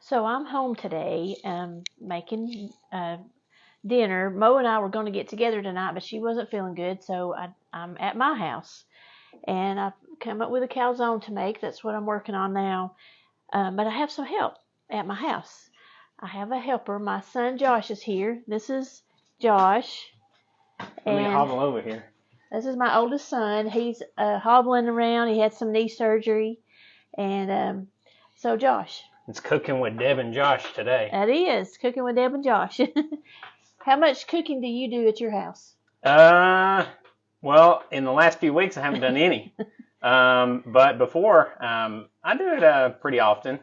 So I'm home today making dinner. Mo and I were going to get together tonight, but she wasn't feeling good, so I'm at my house. And I've come up with a calzone to make. That's what I'm working on now. But I have some help at my house. I have a helper. My son Josh is here. This is Josh. Let me hobble over here. This is my oldest son. He's hobbling around. He had some knee surgery. And so Josh. It's cooking with Deb and Josh today. That is. Cooking with Deb and Josh. How much cooking do you do at your house? Well, in the last few weeks, I haven't done any. But before, I do it pretty often,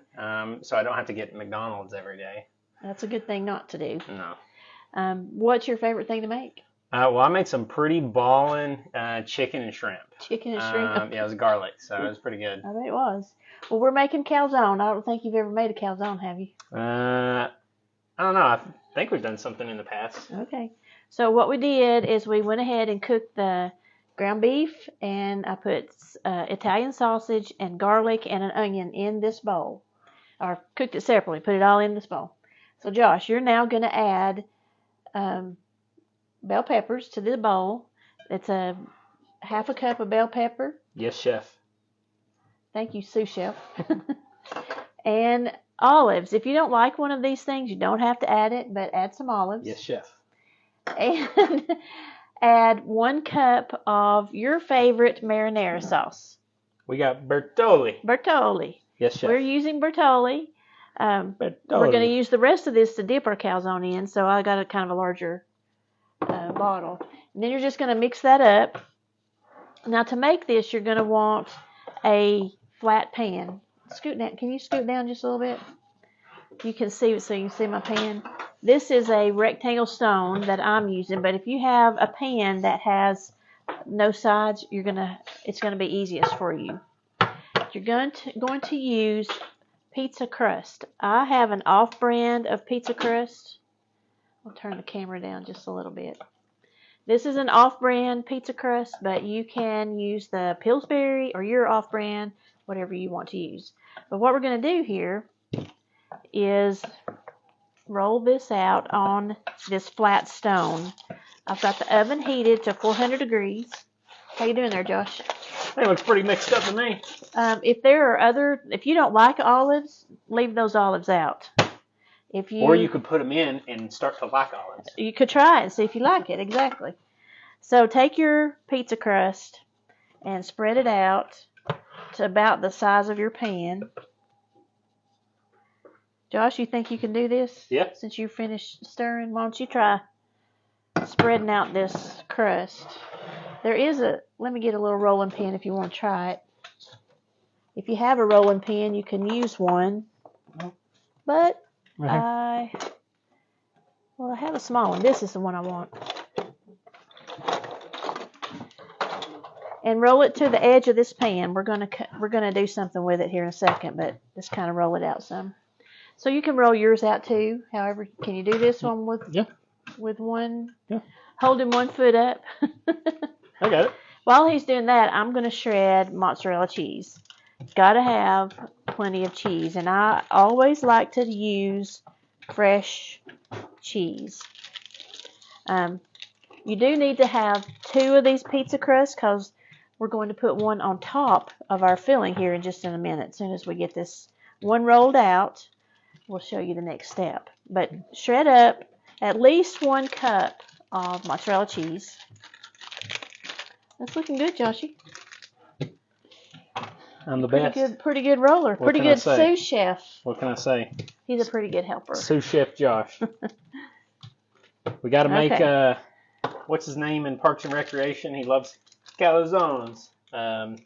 so I don't have to get McDonald's every day. That's a good thing not to do. No. What's your favorite thing to make? Well, I made some pretty ballin' chicken and shrimp. Chicken and shrimp? Yeah, it was garlic, so it was pretty good. I bet it was. Well, we're making calzone. I don't think you've ever made a calzone, have you? I don't know. I think we've done something in the past. Okay. So what we did is we went ahead and cooked the ground beef, and I put Italian sausage and garlic and an onion in this bowl. Or cooked it separately, put it all in this bowl. So Josh, you're now going to add bell peppers to the bowl. It's a half a cup of bell pepper. Yes, chef. Thank you, sous chef. And olives. If you don't like one of these things, you don't have to add it, but add some olives. Yes, chef. And add 1 cup of your favorite marinara sauce. We got Bertolli. Bertolli. Yes, chef. We're using Bertolli. Bertolli. We're going to use the rest of this to dip our calzone in, so I got a kind of a larger bottle. And then you're just going to mix that up. Now to make this, you're going to want a flat pan. Scoot down. Can you scoot down just a little bit? You can see it, so you can see my pan. This is a rectangle stone that I'm using, but if you have a pan that has no sides, it's going to be easiest for you. You're going to use pizza crust. I have an off-brand of pizza crust. I'll turn the camera down just a little bit. This is an off-brand pizza crust, but you can use the Pillsbury or your off-brand, whatever you want to use. But what we're going to do here is roll this out on this flat stone. I've got the oven heated to 400 degrees. How you doing there, Josh? It looks pretty mixed up to me. If you don't like olives, leave those olives out. Or you could put them in and start to like olives. You could try it and see if you like it. Exactly. So take your pizza crust and spread it out to about the size of your pan. Josh, you think you can do this? Yeah. Since you finished stirring, why don't you try spreading out this crust? Let me get a little rolling pin if you want to try it. If you have a rolling pin, you can use one. But I have a small one. This is the one I want. And roll it to the edge of this pan. We're gonna do something with it here in a second, but just kind of roll it out some. So you can roll yours out too. However, can you do this one with one? Yeah. Holding one foot up. I got it. While he's doing that, I'm gonna shred mozzarella cheese. Gotta have plenty of cheese, and I always like to use fresh cheese. You do need to have 2 of these pizza crusts because we're going to put one on top of our filling here in just a minute. As soon as we get this one rolled out, we'll show you the next step. But shred up at least 1 cup of mozzarella cheese. That's looking good, Joshy. I'm the best. Pretty good roller. Pretty good sous chef. What can I say? He's a pretty good helper. Sous chef Josh. We got to make, what's his name in Parks and Recreation? He loves calzones. Ben.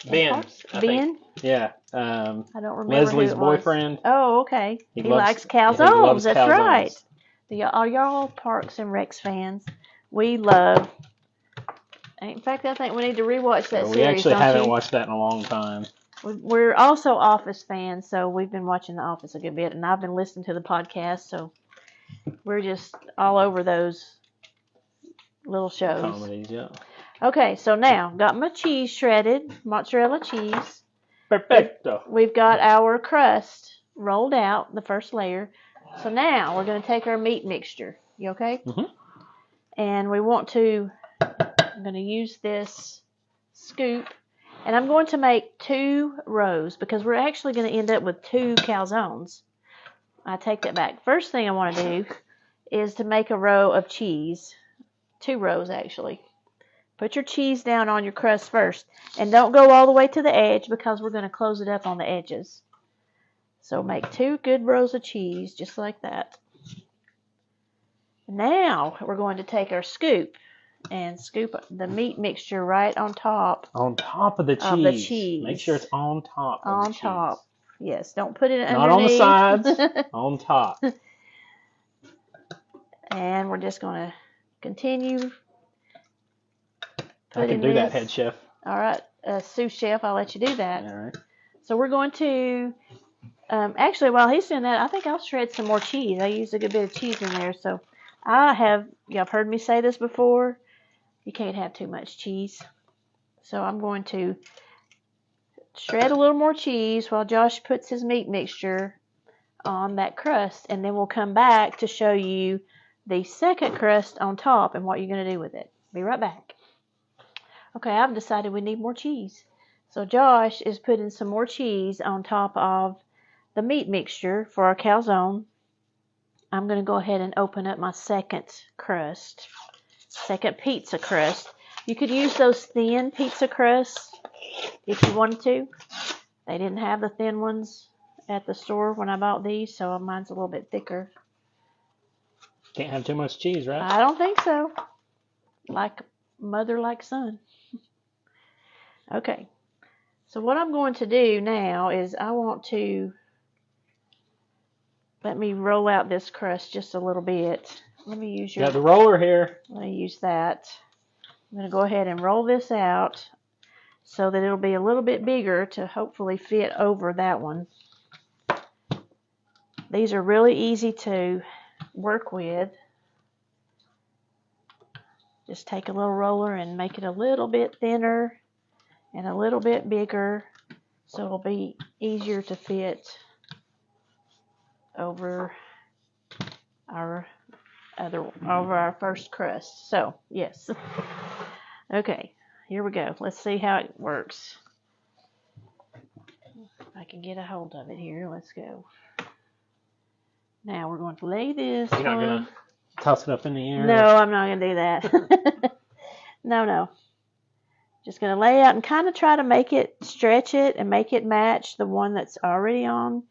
Ben? Think. Yeah. I don't remember Leslie's who it was. boyfriend. Oh, okay. He likes calzones. That's right. Are y'all Parks and Recs fans? We love. In fact, I think we need to rewatch that series. We actually haven't watched that in a long time. We're also Office fans, so we've been watching The Office a good bit, and I've been listening to the podcast, so we're just all over those little shows. Comedies, yeah. Okay, so now, got my cheese shredded, mozzarella cheese. Perfecto. We've got our crust rolled out, the first layer. So now we're going to take our meat mixture. You okay? Mm-hmm. And we want to, I'm going to use this scoop. And I'm going to make 2 rows because we're actually going to end up with 2 calzones. I take that back. First thing I want to do is to make a row of cheese. 2 rows, actually. Put your cheese down on your crust first. And don't go all the way to the edge because we're going to close it up on the edges. So make 2 good rows of cheese, just like that. Now we're going to take our scoop and scoop the meat mixture right on top. On top of the cheese. Make sure it's on top of the cheese. On top. Yes, don't put it underneath. Not on the sides, on top. And we're just going to continue I can do that, head chef. All right, sous chef, I'll let you do that. All right. So we're going to, actually, while he's doing that, I think I'll shred some more cheese. I used a good bit of cheese in there, so y'all have heard me say this before, you can't have too much cheese. So I'm going to shred a little more cheese while Josh puts his meat mixture on that crust, and then we'll come back to show you the second crust on top and what you're going to do with it. Be right back. Okay, I've decided we need more cheese. So Josh is putting some more cheese on top of the meat mixture for our calzone. I'm going to go ahead and open up my second crust, second pizza crust. You could use those thin pizza crusts if you wanted to. They didn't have the thin ones at the store when I bought these, so mine's a little bit thicker. Can't have too much cheese, right? I don't think so. Like mother, like son. Okay. So what I'm going to do now is I want to let me roll out this crust just a little bit. Let me use got the roller here. Let me use that. I'm going to go ahead and roll this out so that it'll be a little bit bigger to hopefully fit over that one. These are really easy to work with. Just take a little roller and make it a little bit thinner and a little bit bigger so it'll be easier to fit over our first crust. So, yes. Okay, here we go. Let's see how it works. If I can get a hold of it here, let's go. Now we're going to lay this. You're not going to toss it up in the air? No, I'm not going to do that. No. Just going to lay out and kind of try to make it, stretch it and make it match the one that's already on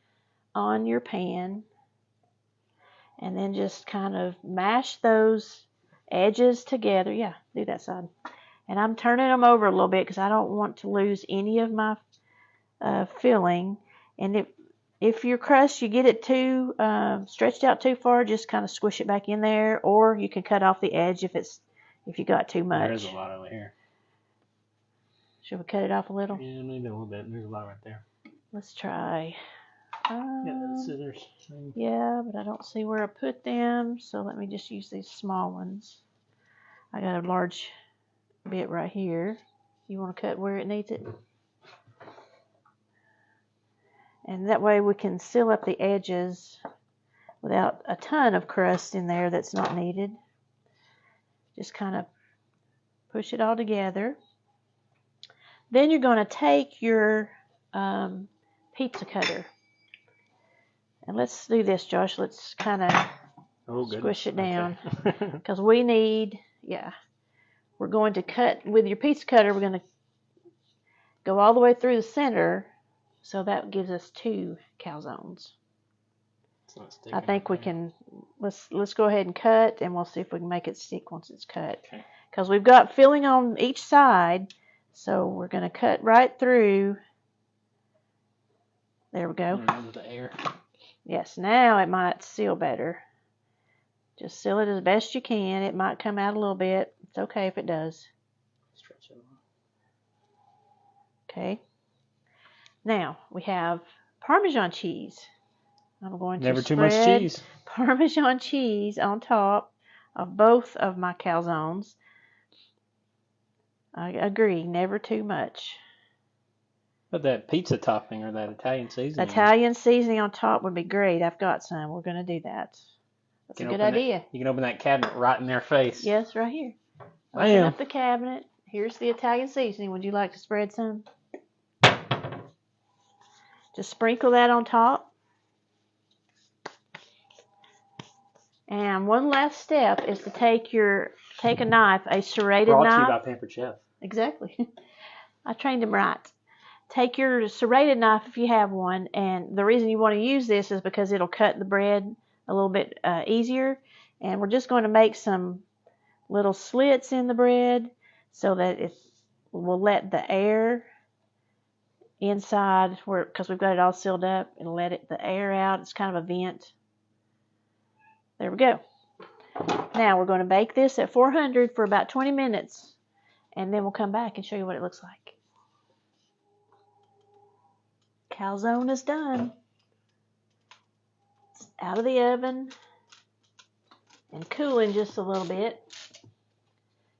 your pan. And then just kind of mash those edges together. Yeah, do that side. And I'm turning them over a little bit because I don't want to lose any of my filling. And if your crust, you get it too stretched out too far, just kind of squish it back in there. Or you can cut off the edge if you got too much. There's a lot over here. Should we cut it off a little? Yeah, maybe a little bit. There's a lot right there. Let's try. Got the scissors. Yeah, but I don't see where I put them, so let me just use these small ones. I got a large bit right here. You want to cut where it needs it? And that way we can seal up the edges without a ton of crust in there that's not needed. Just kind of push it all together. Then you're going to take your pizza cutter. And let's do this, Josh. Let's kind of squish it down. Because we need, we're going to cut, with your pizza cutter, we're going to go all the way through the center. So that gives us 2 calzones. I think we can, let's go ahead and cut, and we'll see if we can make it stick once it's cut. Because we've got filling on each side, so we're going to cut right through. There we go. The air. Yes, now it might seal better. Just seal it as best you can. It might come out a little bit. It's okay if it does. Stretch it along. Okay. Now, we have Parmesan cheese. I'm going to too much cheese. Parmesan cheese on top of both of my calzones. I agree, never too much. But that pizza topping or that Italian seasoning. Italian seasoning on top would be great. I've got some. We're going to do that. That's a good idea. You can open that cabinet right in their face. Yes, right here. Open up the cabinet. Here's the Italian seasoning. Would you like to spread some? Just sprinkle that on top. And one last step is to take a knife, a serrated knife. Brought to you by Pampered Chef. Exactly. I trained him right. Take your serrated knife if you have one, and the reason you want to use this is because it'll cut the bread a little bit easier. And we're just going to make some little slits in the bread so that it will let the air inside, because we've got it all sealed up, it'll let the air out. It's kind of a vent. There we go. Now we're going to bake this at 400 for about 20 minutes, and then we'll come back and show you what it looks like. Calzone is done. It's out of the oven and cooling just a little bit.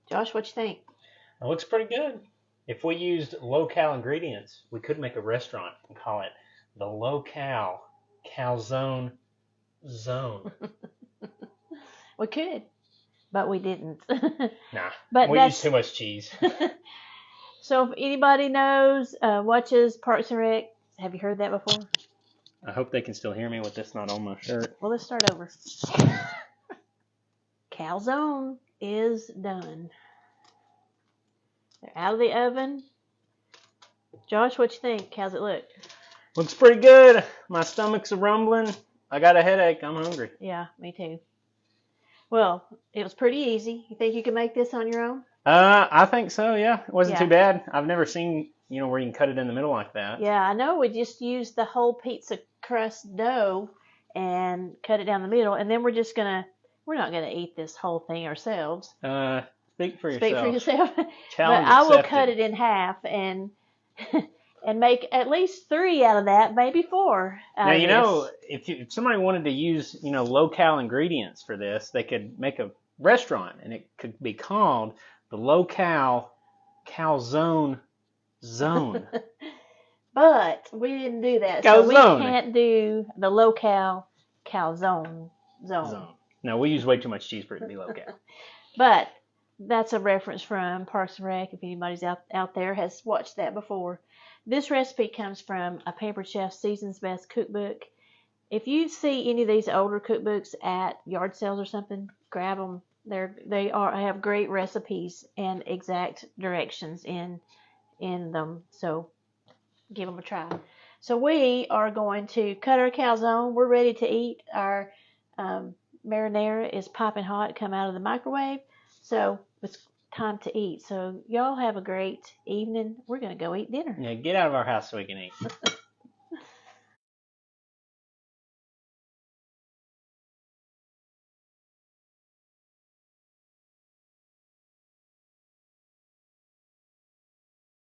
Josh, what you think? It looks pretty good. If we used low-cal ingredients, we could make a restaurant and call it the Low-Cal Calzone Zone. We could, but we didn't. Nah, but we use too much cheese. So if anybody knows, watches Parks and Rec, have you heard that before? I hope they can still hear me with this not on my shirt. Well, let's start over. Calzone is done. They're out of the oven. Josh, what you think? How's it look? Looks pretty good. My stomach's rumbling. I got a headache. I'm hungry. Yeah, me too. Well, it was pretty easy. You think you can make this on your own? I think so, yeah. It wasn't too bad. I've never seen, where you can cut it in the middle like that. Yeah, I know. We just used the whole pizza crust dough and cut it down the middle. And then we're not going to eat this whole thing ourselves. Speak for yourself. Speak for yourself. Challenge but I will accepted. cut it in half and make at least 3 out of that, maybe 4 out of this. If somebody wanted to use, low-cal ingredients for this, they could make a restaurant, and it could be called the Low-Cal Calzone Zone. But we didn't do that, Calzone. so we can't do the Low-Cal Calzone Zone. No, we use way too much cheese for it to be low-cal. But that's a reference from Parks and Rec, if anybody's out there has watched that before. This recipe comes from a Pampered Chef Season's Best cookbook. If you see any of these older cookbooks at yard sales or something, grab them. They have great recipes and exact directions in them. So give them a try. So we are going to cut our calzone. We're ready to eat. Our marinara is piping hot, come out of the microwave. So it's time to eat. So y'all have a great evening. We're going to go eat dinner. Yeah, get out of our house so we can eat.